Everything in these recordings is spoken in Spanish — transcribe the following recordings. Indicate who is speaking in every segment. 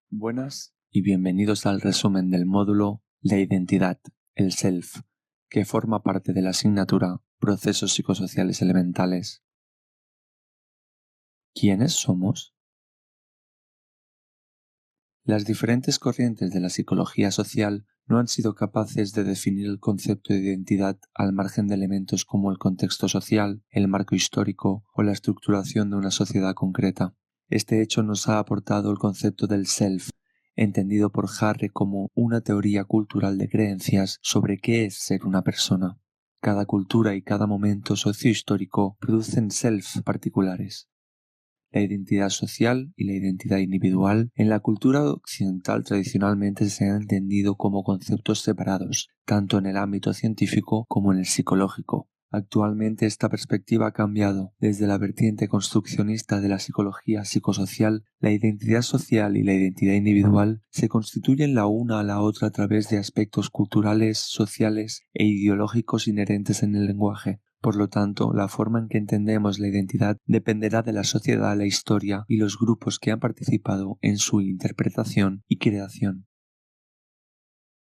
Speaker 1: Buenas y bienvenidos al resumen del módulo La identidad, el self, que forma parte de la asignatura Procesos psicosociales elementales. ¿Quiénes somos? Las diferentes corrientes de la psicología social no han sido capaces de definir el concepto de identidad al margen de elementos como el contexto social, el marco histórico o la estructuración de una sociedad concreta. Este hecho nos ha aportado el concepto del self, entendido por Harry como una teoría cultural de creencias sobre qué es ser una persona. Cada cultura y cada momento sociohistórico producen self particulares. La identidad social y la identidad individual en la cultura occidental tradicionalmente se han entendido como conceptos separados, tanto en el ámbito científico como en el psicológico. Actualmente esta perspectiva ha cambiado. Desde la vertiente construccionista de la psicología psicosocial, la identidad social y la identidad individual se constituyen la una a la otra a través de aspectos culturales, sociales e ideológicos inherentes en el lenguaje. Por lo tanto, la forma en que entendemos la identidad dependerá de la sociedad, la historia y los grupos que han participado en su interpretación y creación.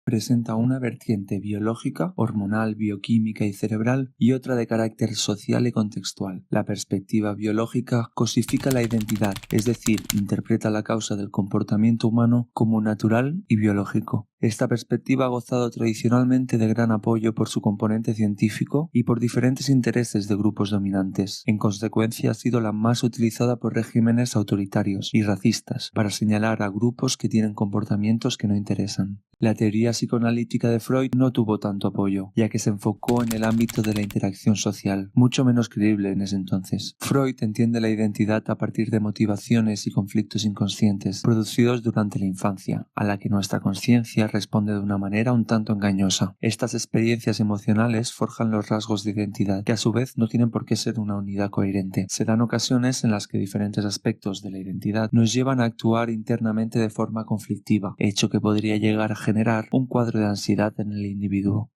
Speaker 1: Presenta una vertiente biológica, hormonal, bioquímica y cerebral y otra de carácter social y contextual. La perspectiva biológica cosifica la identidad, es decir, interpreta la causa del comportamiento humano como natural y biológico. Esta perspectiva ha gozado tradicionalmente de gran apoyo por su componente científico y por diferentes intereses de grupos dominantes. En consecuencia, ha sido la más utilizada por regímenes autoritarios y racistas para señalar a grupos que tienen comportamientos que no interesan. La teoría psicoanalítica de Freud no tuvo tanto apoyo, ya que se enfocó en el ámbito de la interacción social, mucho menos creíble en ese entonces. Freud entiende la identidad a partir de motivaciones y conflictos inconscientes producidos durante la infancia, a la que nuestra conciencia responde de una manera un tanto engañosa. Estas experiencias emocionales forjan los rasgos de identidad, que a su vez no tienen por qué ser una unidad coherente. Se dan ocasiones en las que diferentes aspectos de la identidad nos llevan a actuar internamente de forma conflictiva, hecho que podría llegar a generar un cuadro de ansiedad en el individuo.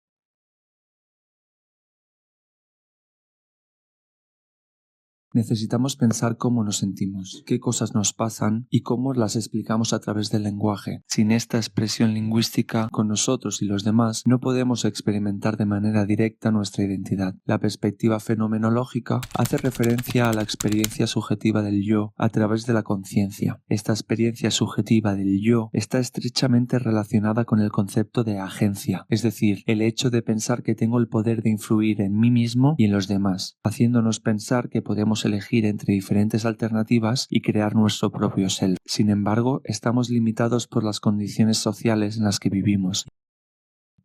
Speaker 1: Necesitamos pensar cómo nos sentimos, qué cosas nos pasan y cómo las explicamos a través del lenguaje. Sin esta expresión lingüística con nosotros y los demás, no podemos experimentar de manera directa nuestra identidad. La perspectiva fenomenológica hace referencia a la experiencia subjetiva del yo a través de la conciencia. Esta experiencia subjetiva del yo está estrechamente relacionada con el concepto de agencia, es decir, el hecho de pensar que tengo el poder de influir en mí mismo y en los demás, haciéndonos pensar que podemos elegir entre diferentes alternativas y crear nuestro propio self. Sin embargo, estamos limitados por las condiciones sociales en las que vivimos.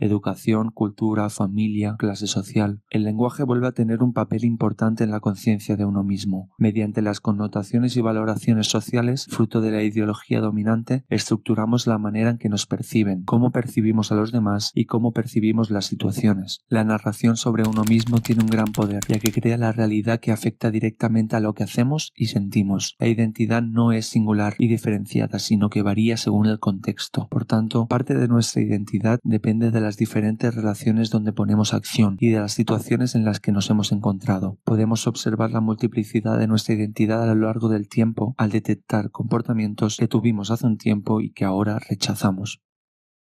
Speaker 1: Educación, cultura, familia, clase social. El lenguaje vuelve a tener un papel importante en la conciencia de uno mismo. Mediante las connotaciones y valoraciones sociales, fruto de la ideología dominante, estructuramos la manera en que nos perciben, cómo percibimos a los demás y cómo percibimos las situaciones. La narración sobre uno mismo tiene un gran poder, ya que crea la realidad que afecta directamente a lo que hacemos y sentimos. La identidad no es singular y diferenciada, sino que varía según el contexto. Por tanto, parte de nuestra identidad depende de las diferentes relaciones donde ponemos acción y de las situaciones en las que nos hemos encontrado. Podemos observar la multiplicidad de nuestra identidad a lo largo del tiempo al detectar comportamientos que tuvimos hace un tiempo y que ahora rechazamos.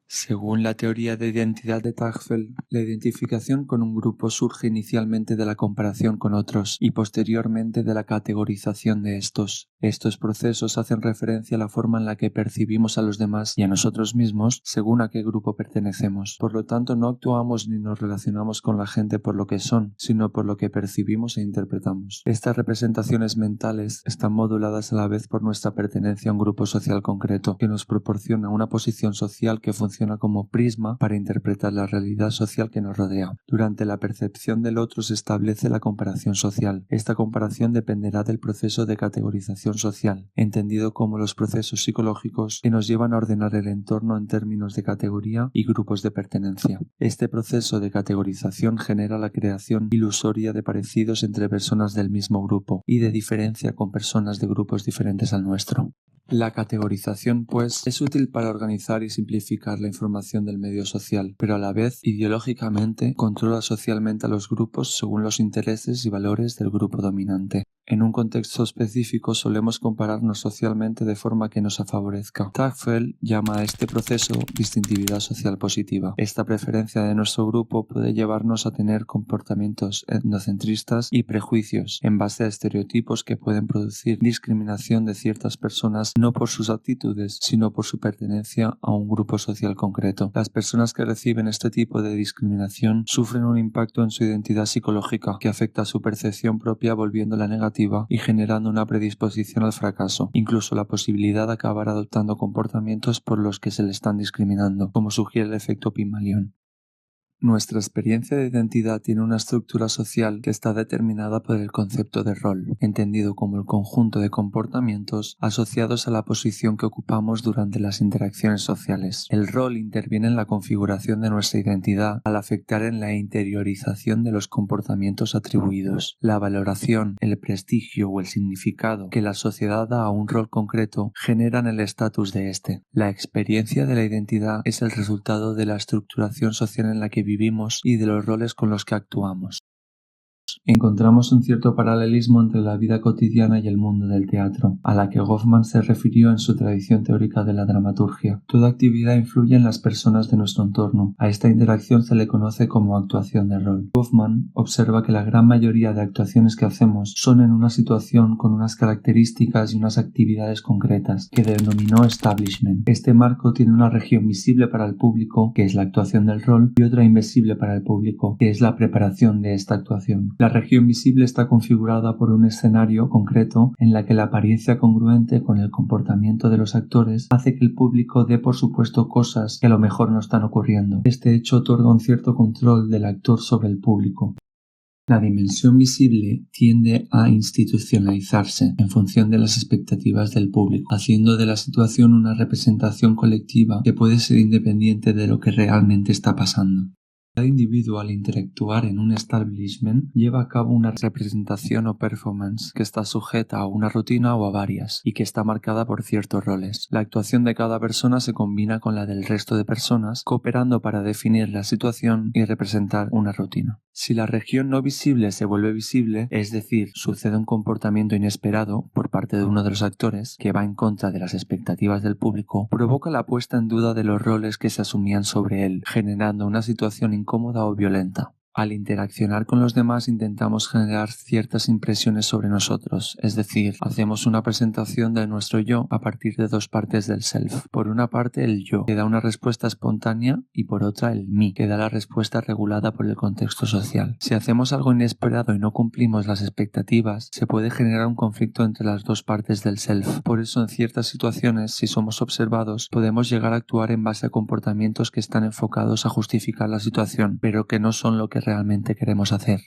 Speaker 1: Según la teoría de identidad de Tagfel, la identificación con un grupo surge inicialmente de la comparación con otros y posteriormente de la categorización de estos. Estos procesos hacen referencia a la forma en la que percibimos a los demás y a nosotros mismos según a qué grupo pertenecemos. Por lo tanto, no actuamos ni nos relacionamos con la gente por lo que son, sino por lo que percibimos e interpretamos. Estas representaciones mentales están moduladas a la vez por nuestra pertenencia a un grupo social concreto, que nos proporciona una posición social que funciona como prisma para interpretar la realidad social que nos rodea. Durante la percepción del otro se establece la comparación social. Esta comparación dependerá del proceso de categorización social, entendido como los procesos psicológicos que nos llevan a ordenar el entorno en términos de categoría y grupos de pertenencia. Este proceso de categorización genera la creación ilusoria de parecidos entre personas del mismo grupo y de diferencia con personas de grupos diferentes al nuestro. La categorización, pues, es útil para organizar y simplificar la información del medio social, pero a la vez, ideológicamente, controla socialmente a los grupos según los intereses y valores del grupo dominante. En un contexto específico solemos compararnos socialmente de forma que nos favorezca. Tagfeld llama a este proceso distintividad social positiva. Esta preferencia de nuestro grupo puede llevarnos a tener comportamientos etnocentristas y prejuicios en base a estereotipos que pueden producir discriminación de ciertas personas no por sus actitudes, sino por su pertenencia a un grupo social concreto. Las personas que reciben este tipo de discriminación sufren un impacto en su identidad psicológica que afecta a su percepción propia volviéndola negativa y generando una predisposición al fracaso, incluso la posibilidad de acabar adoptando comportamientos por los que se le están discriminando, como sugiere el efecto Pygmalion. Nuestra experiencia de identidad tiene una estructura social que está determinada por el concepto de rol, entendido como el conjunto de comportamientos asociados a la posición que ocupamos durante las interacciones sociales. El rol interviene en la configuración de nuestra identidad al afectar en la interiorización de los comportamientos atribuidos. La valoración, el prestigio o el significado que la sociedad da a un rol concreto generan el estatus de éste. La experiencia de la identidad es el resultado de la estructuración social en la que vivimos y de los roles con los que actuamos. Encontramos un cierto paralelismo entre la vida cotidiana y el mundo del teatro, a la que Goffman se refirió en su tradición teórica de la dramaturgia. Toda actividad influye en las personas de nuestro entorno. A esta interacción se le conoce como actuación de rol. Goffman observa que la gran mayoría de actuaciones que hacemos son en una situación con unas características y unas actividades concretas, que denominó establishment. Este marco tiene una región visible para el público, que es la actuación del rol, y otra invisible para el público, que es la preparación de esta actuación. La región visible está configurada por un escenario concreto en la que la apariencia congruente con el comportamiento de los actores hace que el público dé por supuesto cosas que a lo mejor no están ocurriendo. Este hecho otorga un cierto control del actor sobre el público. La dimensión visible tiende a institucionalizarse en función de las expectativas del público, haciendo de la situación una representación colectiva que puede ser independiente de lo que realmente está pasando. Cada individuo al interactuar en un establishment lleva a cabo una representación o performance que está sujeta a una rutina o a varias y que está marcada por ciertos roles. La actuación de cada persona se combina con la del resto de personas, cooperando para definir la situación y representar una rutina. Si la región no visible se vuelve visible, es decir, sucede un comportamiento inesperado por parte de uno de los actores que va en contra de las expectativas del público, provoca la puesta en duda de los roles que se asumían sobre él, generando una situación incómoda o violenta. Al interaccionar con los demás intentamos generar ciertas impresiones sobre nosotros, es decir, hacemos una presentación de nuestro yo a partir de dos partes del self. Por una parte el yo, que da una respuesta espontánea, y por otra el mí, que da la respuesta regulada por el contexto social. Si hacemos algo inesperado y no cumplimos las expectativas, se puede generar un conflicto entre las dos partes del self. Por eso en ciertas situaciones, si somos observados, podemos llegar a actuar en base a comportamientos que están enfocados a justificar la situación, pero que no son lo que realmente queremos hacer.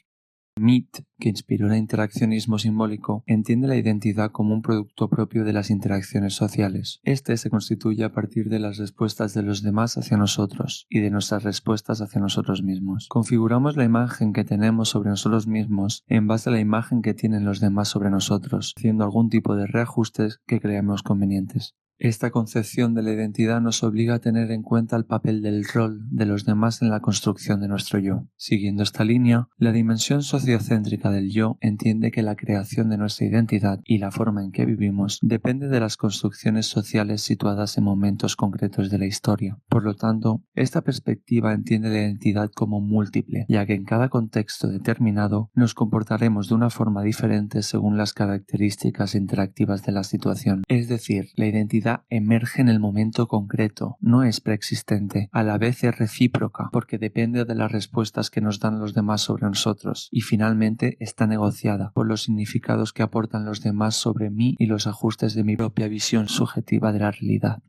Speaker 1: Mead, que inspiró el interaccionismo simbólico, entiende la identidad como un producto propio de las interacciones sociales. Este se constituye a partir de las respuestas de los demás hacia nosotros y de nuestras respuestas hacia nosotros mismos. Configuramos la imagen que tenemos sobre nosotros mismos en base a la imagen que tienen los demás sobre nosotros, haciendo algún tipo de reajustes que creamos convenientes. Esta concepción de la identidad nos obliga a tener en cuenta el papel del rol de los demás en la construcción de nuestro yo. Siguiendo esta línea, la dimensión sociocéntrica del yo entiende que la creación de nuestra identidad y la forma en que vivimos depende de las construcciones sociales situadas en momentos concretos de la historia. Por lo tanto, esta perspectiva entiende la identidad como múltiple, ya que en cada contexto determinado nos comportaremos de una forma diferente según las características interactivas de la situación. Es decir, la identidad emerge en el momento concreto, no es preexistente, a la vez es recíproca, porque depende de las respuestas que nos dan los demás sobre nosotros, y finalmente está negociada por los significados que aportan los demás sobre mí y los ajustes de mi propia visión subjetiva de la realidad.